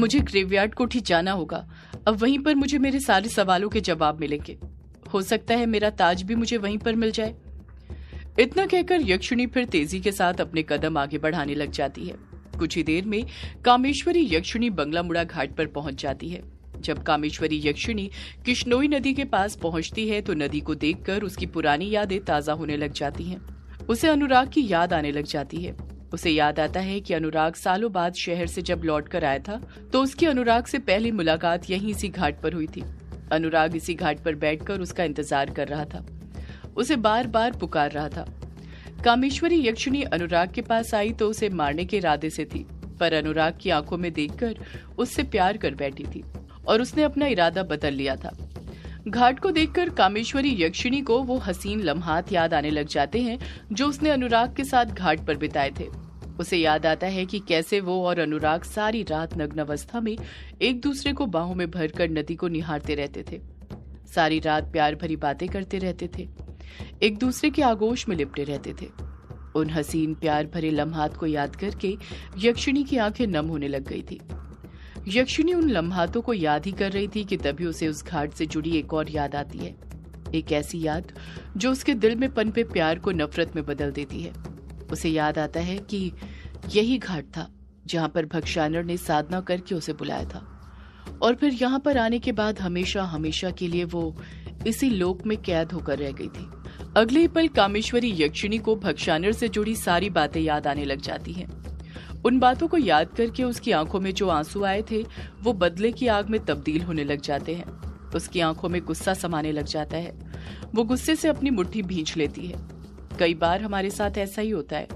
मुझे ग्रेवयार्ड कोठी जाना होगा। अब वहीं पर मुझे मेरे सारे सवालों के जवाब मिलेंगे। हो सकता है मेरा ताज भी मुझे वहीं पर मिल जाए। इतना कहकर यक्षिणी फिर तेजी के साथ अपने कदम आगे बढ़ाने लग जाती है। कुछ ही देर में कामेश्वरी यक्षिणी बंगला मुड़ा घाट पर पहुंच जाती है। जब कामेश्वरी यक्षिणी किश्नोई नदी के पास पहुंचती है तो नदी को देखकर उसकी पुरानी यादें ताजा होने लग जाती हैं। उसे अनुराग की याद आने लग जाती है। उसे याद आता है कि अनुराग सालों बाद शहर से जब लौट कर आया था तो उसकी अनुराग से पहली मुलाकात यहीं इसी घाट पर हुई थी। अनुराग इसी घाट पर बैठकर उसका इंतजार कर रहा था, उसे बार बार पुकार रहा था। कामेश्वरी यक्षिणी अनुराग के पास आई तो उसे मारने के इरादे से थी, पर अनुराग की आंखों में देखकर उससे प्यार कर बैठी थी और उसने अपना इरादा बदल लिया था। घाट को देखकर कामेश्वरी यक्षिणी को वो हसीन लम्हात याद आने लग जाते हैं जो उसने अनुराग के साथ घाट पर बिताए थे। उसे याद आता है कि कैसे वो और अनुराग सारी रात नग्न अवस्था में एक दूसरे को बाहों में भरकर नदी को निहारते रहते थे। सारी रात प्यार भरी बातें करते रहते थे, एक दूसरे के आगोश में लिपटे रहते थे। उन हसीन प्यार भरे लम्हात को याद करके यक्षिणी की आंखें नम होने लग गई थी। यक्षिणी उन लम्हातों को याद ही कर रही थी कि तभी उसे उस घाट से जुड़ी एक और याद आती है, एक ऐसी याद जो उसके दिल में पनपे प्यार को नफरत में बदल देती है। उसे याद आता है कि यही घाट था जहां पर भक्षानर ने साधना करके उसे बुलाया था और फिर यहाँ पर आने के बाद हमेशा हमेशा के लिए वो इसी लोक में कैद होकर रह गई थी। अगले ही पल कामेश्वरी यक्षिणी को भक्षानर से जुड़ी सारी बातें याद आने लग जाती हैं। उन बातों को याद करके उसकी आंखों में जो आंसू आए थे वो बदले की आग में तब्दील होने लग जाते हैं। उसकी आंखों में गुस्सा समाने लग जाता है। वो गुस्से से अपनी मुट्ठी भींच लेती है। कई बार हमारे साथ ऐसा ही होता है,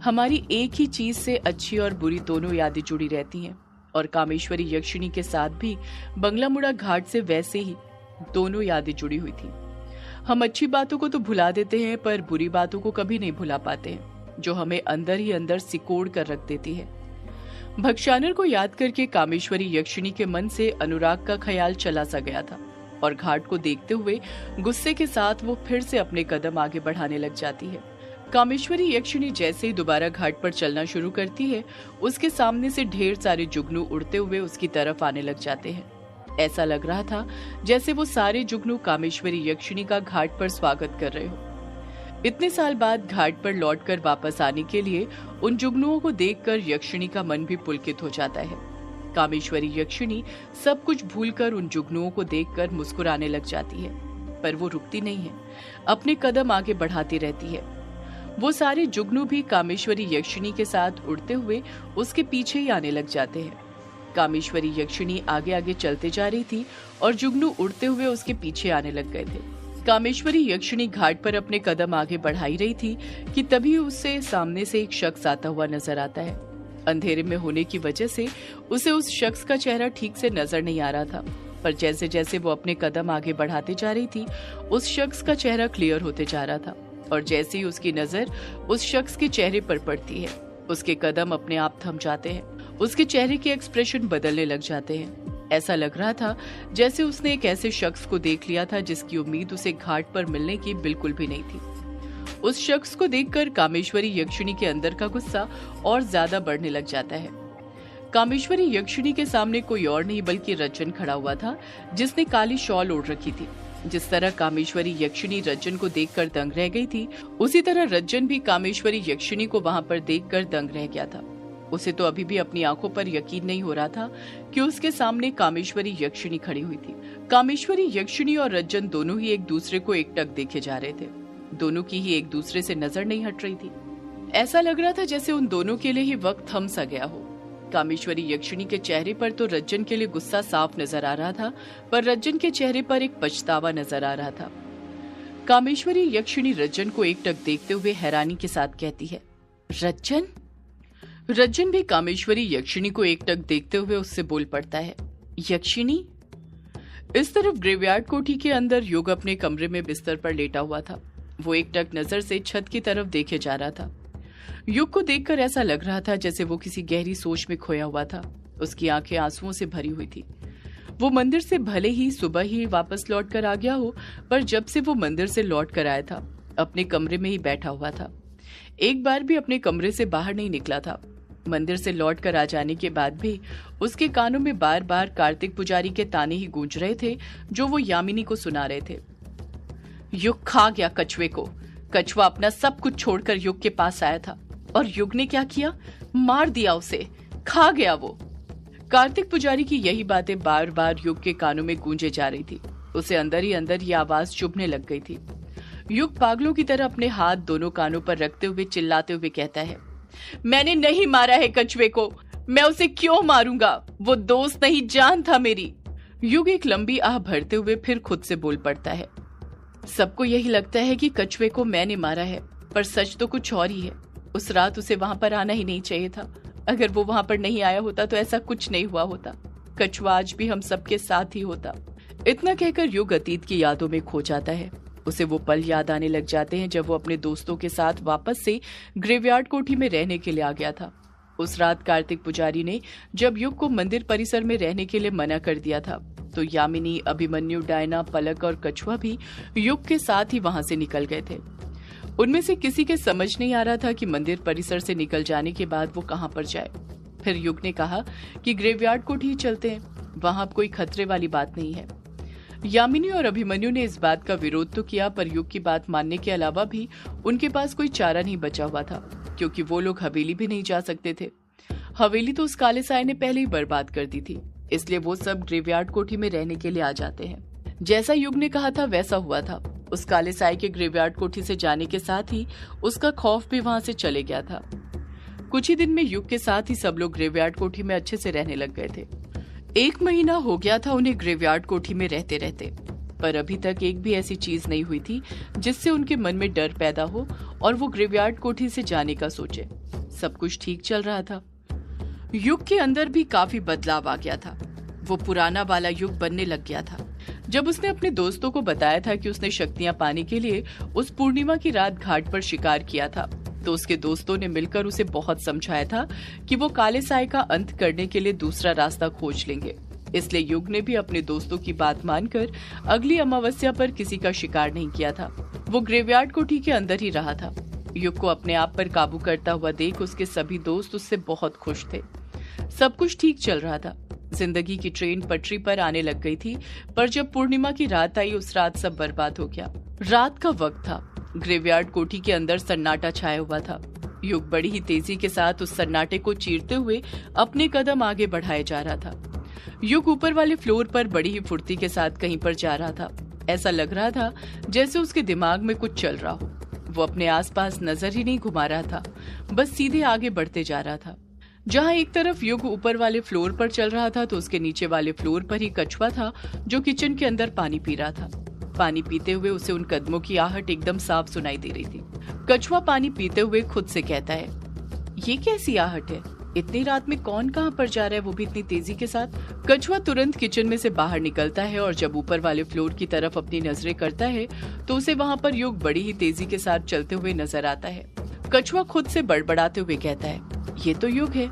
हमारी एक ही चीज से अच्छी और बुरी दोनों यादें जुड़ी रहती हैं और कामेश्वरी यक्षिणी के साथ भी बंगला मुड़ा घाट से वैसे ही दोनों यादें जुड़ी हुई थी। हम अच्छी बातों को तो भुला देते हैं पर बुरी बातों को कभी नहीं भुला पाते हैं, जो हमें अंदर ही अंदर सिकोड़ कर रख देती है। भक्षानर को याद करके कामेश्वरी यक्षिणी के मन से अनुराग का ख्याल चला सा गया था और घाट को देखते हुए गुस्से के साथ वो फिर से अपने कदम आगे बढ़ाने लग जाती है। कामेश्वरी यक्षिणी जैसे ही दोबारा घाट पर चलना शुरू करती है, उसके सामने से ढेर सारे जुगनू उड़ते हुए उसकी तरफ आने लग जाते हैं। ऐसा लग रहा था जैसे वो सारे जुगनू कामेश्वरी यक्षिणी का घाट पर स्वागत कर रहे हो। इतने साल बाद घाट पर लौटकर वापस आने के लिए उन जुगनुओं को देखकर यक्षिणी का मन भी पुलकित हो जाता है। कामेश्वरी यक्षिणी सब कुछ भूलकर उन जुगनुओं को देखकर मुस्कुराने लग जाती है, पर वो रुकती नहीं है, अपने कदम आगे बढ़ाती रहती है। वो सारे जुगनू भी कामेश्वरी यक्षिणी के साथ उड़ते हुए उसके पीछे ही आने लग जाते हैं। कामेश्वरी यक्षिणी आगे आगे चलते जा रही थी और जुगनू उड़ते हुए उसके पीछे आने लग गए थे। कामेश्वरी यक्षिणी घाट पर अपने कदम आगे बढ़ाई रही थी कि तभी उससे सामने से एक शख्स आता हुआ नजर आता है। अंधेरे में होने की वजह से उसे उस शख्स का चेहरा ठीक से नजर नहीं आ रहा था, पर जैसे जैसे वो अपने कदम आगे बढ़ाते जा रही थी उस शख्स का चेहरा क्लियर होते जा रहा था और जैसे ही उसकी नजर उस शख्स के चेहरे पर पड़ती है, उसके कदम अपने आप थम जाते हैं, उसके चेहरे के एक्सप्रेशन बदलने लग जाते हैं। ऐसा लग रहा था जैसे उसने एक ऐसे शख्स को देख लिया था जिसकी उम्मीद उसे घाट पर मिलने की बिल्कुल भी नहीं थी। उस शख्स को देखकर कामेश्वरी यक्षिणी के अंदर का गुस्सा और ज्यादा बढ़ने लग जाता है। कामेश्वरी यक्षिणी के सामने कोई और नहीं बल्कि रज्जन खड़ा हुआ था, जिसने काली शॉल ओढ़ रखी थी। जिस तरह कामेश्वरी यक्षिणी रज्जन को देखकर दंग रह गई थी, उसी तरह रज्जन भी कामेश्वरी यक्षिणी को वहां पर देखकर दंग रह गया था। उसे तो अभी भी अपनी आंखों पर यकीन नहीं हो रहा था कि उसके सामने कामेश्वरी यक्षिणी खड़ी हुई थी। कामेश्वरी यक्षिणी और रज्जन दोनों ही एक दूसरे को एकटक देखे जा रहे थे। दोनों की ही एक दूसरे से नजर नहीं हट रही थी। ऐसा लग रहा था जैसे उन दोनों के लिए ही वक्त थम सा गया हो। कामेश्वरी यक्षिणी के चेहरे पर तो रज्जन के लिए गुस्सा साफ नजर आ रहा था, पर रज्जन के चेहरे पर एक पछतावा नजर आ रहा था। कामेश्वरी यक्षिणी रज्जन को एकटक देखते हुए हैरानी के साथ कहती है, रज्जन? रज्जन भी कामेश्वरी यक्षिणी को एकटक देखते हुए उससे बोल पड़ता है, यक्षिणी? इस तरफ ग्रेवयार्ड कोठी के अंदर युग अपने कमरे में बिस्तर पर लेटा हुआ था। वो एकटक नजर से छत की तरफ देखे जा रहा था। युग को देखकर ऐसा लग रहा था जैसे वो किसी गहरी सोच में खोया हुआ था। उसकी आंखें आंसुओं से भरी हुई थी। वो मंदिर से भले ही सुबह ही वापस लौट कर आ गया हो, पर जब से वो मंदिर से लौट कर आया था अपने कमरे में ही बैठा हुआ था। एक बार भी अपने कमरे से बाहर नहीं निकला था। मंदिर से लौट कर आ जाने के बाद भी उसके कानों में बार बार कार्तिक पुजारी के ताने ही गूंज रहे थे जो वो यामिनी को सुना रहे थे। युग खा गया कछुए को। कछुआ अपना सब कुछ छोड़कर युग के पास आया था और युग ने क्या किया, मार दिया उसे, खा गया वो। कार्तिक पुजारी की यही बातें बार बार युग के कानों में गूंजे जा रही थी। उसे अंदर ही अंदर ये आवाज चुभने लग गई थी। युग पागलों की तरह अपने हाथ दोनों कानों पर रखते हुए चिल्लाते हुए कहता है, मैंने नहीं मारा है कछुए को, मैं उसे क्यों मारूंगा, वो दोस्त नहीं जान था मेरी। युग एक लंबी आह भरते हुए फिर खुद से बोल पड़ता है, सबको यही लगता है कि कछुए को मैंने मारा है, पर सच तो कुछ और ही है। उस रात उसे वहां पर आना ही नहीं चाहिए था। अगर वो वहां पर नहीं आया होता तो ऐसा कुछ नहीं हुआ होता। कछुआ आज भी हम सबके साथ ही होता। इतना कहकर युग अतीत की यादों में खो जाता है। उसे वो पल याद आने लग जाते हैं जब वो अपने दोस्तों के साथ वापस से ग्रेवयार्ड कोठी में रहने के लिए आ गया था। उस रात कार्तिक पुजारी ने जब युग को मंदिर परिसर में रहने के लिए मना कर दिया था तो यामिनी, अभिमन्यु, डायना, पलक और कछुआ भी युग के साथ ही वहां से निकल गए थे। उनमें से किसी के समझ नहीं आ रहा था कि मंदिर परिसर से निकल जाने के बाद वो कहां पर जाए। फिर युग ने कहा कि ग्रेवयार्ड कोठी ही चलते हैं, वहां अब कोई खतरे वाली बात नहीं है। यामिनी और अभिमन्यु ने इस बात का विरोध तो किया, पर युग की बात मानने के अलावा भी उनके पास कोई चारा नहीं बचा हुआ था, क्योंकि वो लोग हवेली भी नहीं जा सकते थे। हवेली तो उस काले साए ने पहले ही बर्बाद कर दी थी, इसलिए वो सब ग्रेवयार्ड कोठी में रहने के लिए आ जाते हैं। जैसा युग ने कहा था वैसा हुआ था। उस काले साए के ग्रेवयार्ड कोठी से जाने के साथ ही उसका खौफ भी वहां से चले गया था। कुछ ही दिन में युग के साथ ही सब लोग ग्रेवयार्ड कोठी में अच्छे से रहने लग गए थे। 1 महीना हो गया था उन्हें ग्रेवयार्ड कोठी में रहते रहते, पर अभी तक एक भी ऐसी चीज नहीं हुई थी जिससे उनके मन में डर पैदा हो और वो ग्रेवयार्ड कोठी से जाने का सोचे। सब कुछ ठीक चल रहा था। युग के अंदर भी काफी बदलाव आ गया था। वो पुराना वाला युग बनने लग गया था। जब उसने अपने दोस्तों को बताया था कि उसने शक्तियां पाने के लिए उस पूर्णिमा की रात घाट पर शिकार किया था, तो उसके दोस्तों ने मिलकर उसे बहुत समझाया था कि वो काले साए का अंत करने के लिए दूसरा रास्ता खोज लेंगे। इसलिए युग ने भी अपने दोस्तों की बात मानकर अगली अमावस्या पर किसी का शिकार नहीं किया था। वो ग्रेवयार्ड कोठी के अंदर ही रहा था। युग को अपने आप पर काबू करता हुआ देख उसके सभी दोस्त उससे बहुत खुश थे। सब कुछ ठीक चल रहा था। जिंदगी की ट्रेन पटरी पर आने लग गई थी, पर जब पूर्णिमा की रात आई उस रात सब बर्बाद हो गया। रात का वक्त था। ग्रेवयार्ड कोठी के अंदर सन्नाटा छाया हुआ था। युग बड़ी ही तेजी के साथ उस सन्नाटे को चीरते हुए अपने कदम आगे बढ़ाए जा रहा था। युग ऊपर वाले फ्लोर पर बड़ी ही फुर्ती के साथ कहीं पर जा रहा था। ऐसा लग रहा था जैसे उसके दिमाग में कुछ चल रहा हो। वो अपने आसपास नजर ही नहीं घुमा रहा था, बस सीधे आगे बढ़ते जा रहा था। जहाँ एक तरफ युग ऊपर वाले फ्लोर पर चल रहा था तो उसके नीचे वाले फ्लोर पर ही कछुआ था जो किचन के अंदर पानी पी रहा था। पानी पीते हुए उसे उन कदमों की आहट एकदम साफ सुनाई दे रही थी। कछुआ पानी पीते हुए खुद से कहता है, ये कैसी आहट है? इतनी रात में कौन कहाँ पर जा रहा है, वो भी इतनी तेजी के साथ? कछुआ तुरंत किचन में से बाहर निकलता है और जब ऊपर वाले फ्लोर की तरफ अपनी नजरें करता है तो उसे वहाँ पर युग बड़ी ही तेजी के साथ चलते हुए नजर आता है। कछुआ खुद से बड़बड़ाते हुए कहता है, ये तो युग है।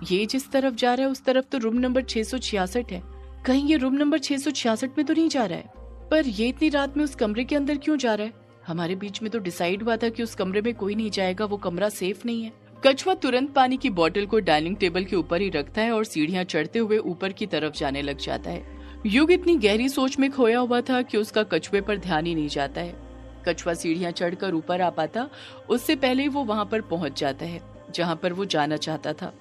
ये जिस तरफ जा रहा है उस तरफ तो रूम नंबर 666 है। कहीं ये रूम नंबर 666 में तो नहीं जा रहा है? पर ये इतनी रात में उस कमरे के अंदर क्यों जा रहा है? हमारे बीच में तो डिसाइड हुआ था कि उस कमरे में कोई नहीं जाएगा, वो कमरा सेफ नहीं है। कछुआ तुरंत पानी की बोतल को डाइनिंग टेबल के ऊपर ही रखता है और सीढ़ियां चढ़ते हुए ऊपर की तरफ जाने लग जाता है। युग इतनी गहरी सोच में खोया हुआ था कि उसका कछुए पर ध्यान ही नहीं जाता है। कछुआ सीढ़ियां चढ़कर ऊपर आ पाता उससे पहले ही वो वहां पर पहुंच जाता है जहां पर वो जाना चाहता था।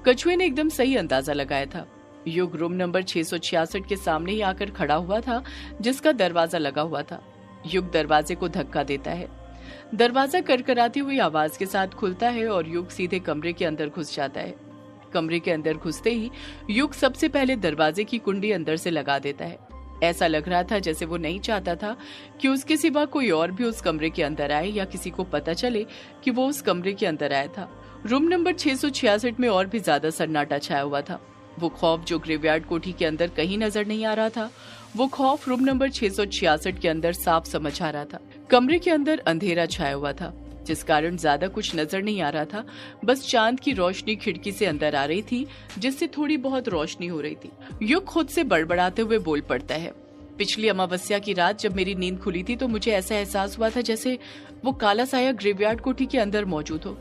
कछुए ने एकदम सही अंदाजा लगाया था। युग रूम नंबर 666 के सामने ही आकर खड़ा हुआ था जिसका दरवाजा लगा हुआ था। युग दरवाजे को धक्का देता है। दरवाजा करकराती हुई आवाज के साथ खुलता है और युग सीधे कमरे के अंदर घुस जाता है। कमरे के अंदर घुसते ही युग सबसे पहले दरवाजे की कुंडी अंदर से लगा देता है। ऐसा लग रहा था जैसे वो नहीं चाहता था कि उसके सिवा कोई और भी उस कमरे के अंदर आए या किसी को पता चले कि वो उस कमरे के अंदर आया था। रूम नंबर 666 में और भी ज्यादा सन्नाटा छाया हुआ था। वो खौफ जो ग्रेवयार्ड कोठी के अंदर कहीं नजर नहीं आ रहा था, वो खौफ रूम नंबर 666 के अंदर साफ समझ आ रहा था। कमरे के अंदर अंधेरा छाया हुआ था, जिस कारण ज्यादा कुछ नजर नहीं आ रहा था। बस चांद की रोशनी खिड़की से अंदर आ रही थी, जिससे थोड़ी बहुत रोशनी हो रही थी। युग खुद से बड़बड़ाते हुए बोल पड़ता है, पिछली अमावस्या की रात जब मेरी नींद खुली थी तो मुझे ऐसा एहसास हुआ था जैसे वो काला साया ग्रेवयार्ड कोठी के अंदर मौजूद हो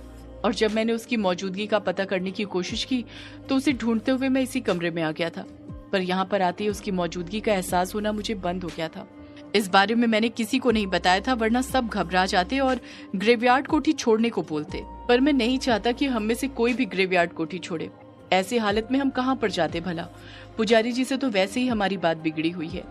और जब मैंने उसकी मौजूदगी का पता करने की कोशिश की तो उसे ढूंढते हुए मैं इसी कमरे में आ गया था। पर यहाँ पर आते ही उसकी मौजूदगी का एहसास होना मुझे बंद हो गया था। इस बारे में मैंने किसी को नहीं बताया था, वरना सब घबरा जाते और ग्रेवयार्ड कोठी छोड़ने को बोलते। पर मैं नहीं चाहता कि हम में से कोई भी ग्रेवयार्ड कोठी छोड़े। ऐसी हालत में हम कहाँ पर जाते भला? पुजारी जी से तो वैसे ही हमारी बात बिगड़ी हुई है।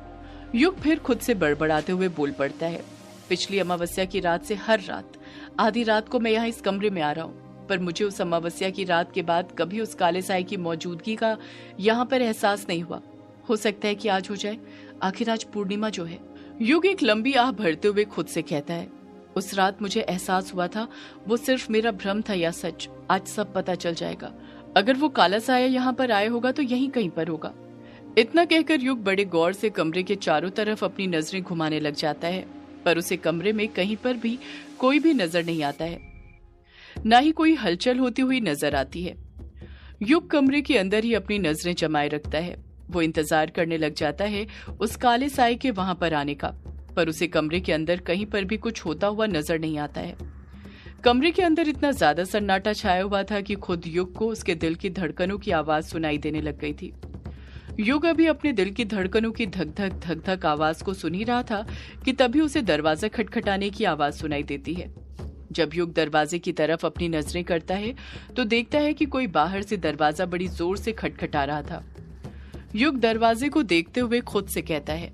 युग फिर खुद से बड़बड़ाते हुए बोल पड़ता है। पिछली अमावस्या की रात से हर रात आधी रात को मैं यहाँ इस कमरे में आ रहा हूँ, पर मुझे उस अमावस्या की रात के बाद कभी उस काले साए की मौजूदगी का यहाँ पर एहसास नहीं हुआ। हो सकता है कि आज हो जाए, आखिर आज पूर्णिमा जो है। युग एक लंबी आह भरते हुए खुद से कहता है, उस रात मुझे एहसास हुआ था वो सिर्फ मेरा भ्रम था या सच, आज सब पता चल जाएगा। अगर वो काला साया यहाँ पर आया होगा तो यहीं कहीं पर होगा। इतना कहकर युग बड़े गौर से कमरे के चारों तरफ अपनी नजरें घुमाने लग जाता है, पर उसे कमरे में कहीं पर भी कोई भी नजर नहीं आता है, ना ही कोई हलचल होती हुई नजर आती है। युग कमरे के अंदर ही अपनी नजरें जमाए रखता है। वो इंतजार करने लग जाता है उस काले साए के वहां पर आने का, पर उसे कमरे के अंदर कहीं पर भी कुछ होता हुआ नजर नहीं आता है। कमरे के अंदर इतना ज्यादा सन्नाटा छाया हुआ था कि खुद युग को उसके दिल की धड़कनों की आवाज सुनाई देने लग गई थी। युग अभी अपने दिल की धड़कनों की धक धक धक धक आवाज को सुन ही रहा था कि तभी उसे दरवाजा खटखटाने की आवाज सुनाई देती है। जब युग दरवाजे की तरफ अपनी नजरें करता है तो देखता है कि कोई बाहर से दरवाजा बड़ी जोर से खटखटा रहा था। युग दरवाजे को देखते हुए खुद से कहता है,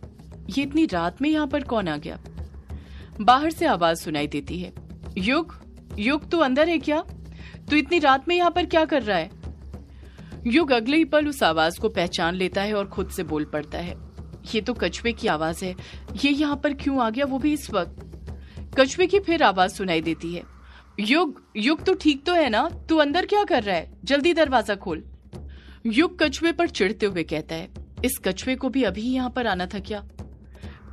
ये इतनी रात में यहाँ पर कौन आ गया? बाहर से आवाज सुनाई देती है, युग युग तू अंदर है क्या? तू इतनी रात में यहाँ पर क्या कर रहा है? युग अगले ही पल उस आवाज को पहचान लेता है और खुद से बोल पड़ता है, ये तो कछुए की आवाज है, ये यहाँ पर क्यों आ गया, वो भी इस वक्त? कछुए की फिर आवाज सुनाई देती है, युग युग तू ठीक तो है ना? तू अंदर क्या कर रहा है? जल्दी दरवाजा खोल। युग कछुए पर चिढ़ते हुए कहता है, इस कछुए को भी अभी यहाँ पर आना था क्या?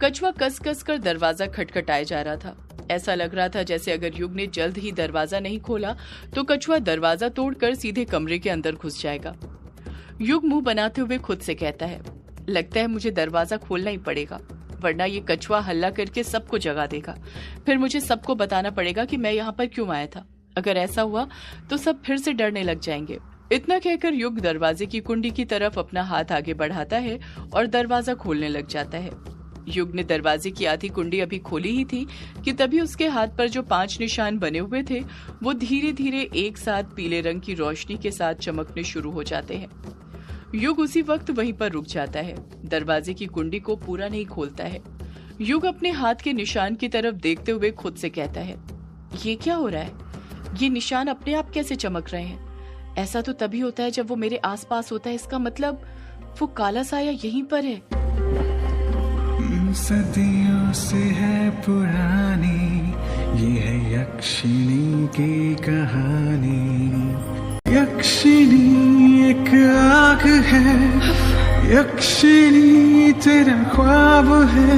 कछुआ कस कस कर दरवाजा खटखटाए जा रहा था। ऐसा लग रहा था जैसे अगर युग ने जल्द ही दरवाजा नहीं खोला तो कछुआ दरवाजा तोड़कर सीधे कमरे के अंदर घुस जाएगा। युग मुंह बनाते हुए खुद से कहता है, लगता है मुझे दरवाजा खोलना ही पड़ेगा, वरना ये कछुआ हल्ला करके सबको जगा देगा। फिर मुझे सबको बताना पड़ेगा कि मैं यहाँ पर क्यों आया था। अगर ऐसा हुआ तो सब फिर से डरने लग जाएंगे। इतना कहकर युग दरवाजे की कुंडी की तरफ अपना हाथ आगे बढ़ाता है और दरवाजा खोलने लग जाता है। युग ने दरवाजे की आधी कुंडी अभी खोली ही थी कि तभी उसके हाथ पर जो 5 निशान बने हुए थे वो धीरे धीरे एक साथ पीले रंग की रोशनी के साथ चमकने शुरू हो जाते हैं। युग उसी वक्त वहीं पर रुक जाता है, दरवाजे की कुंडी को पूरा नहीं खोलता है। युग अपने हाथ के निशान की तरफ देखते हुए खुद से कहता है, ये क्या हो रहा है? ये निशान अपने आप कैसे चमक रहे हैं? ऐसा तो तभी होता है जब वो मेरे आसपास होता है, इसका मतलब वो काला साया यहीं पर है। सदियों से है पुरानी ये है यक्षिणी की कहानी। यक्षिणी एक आग है, यक्षिणी तेरा ख्वाब है।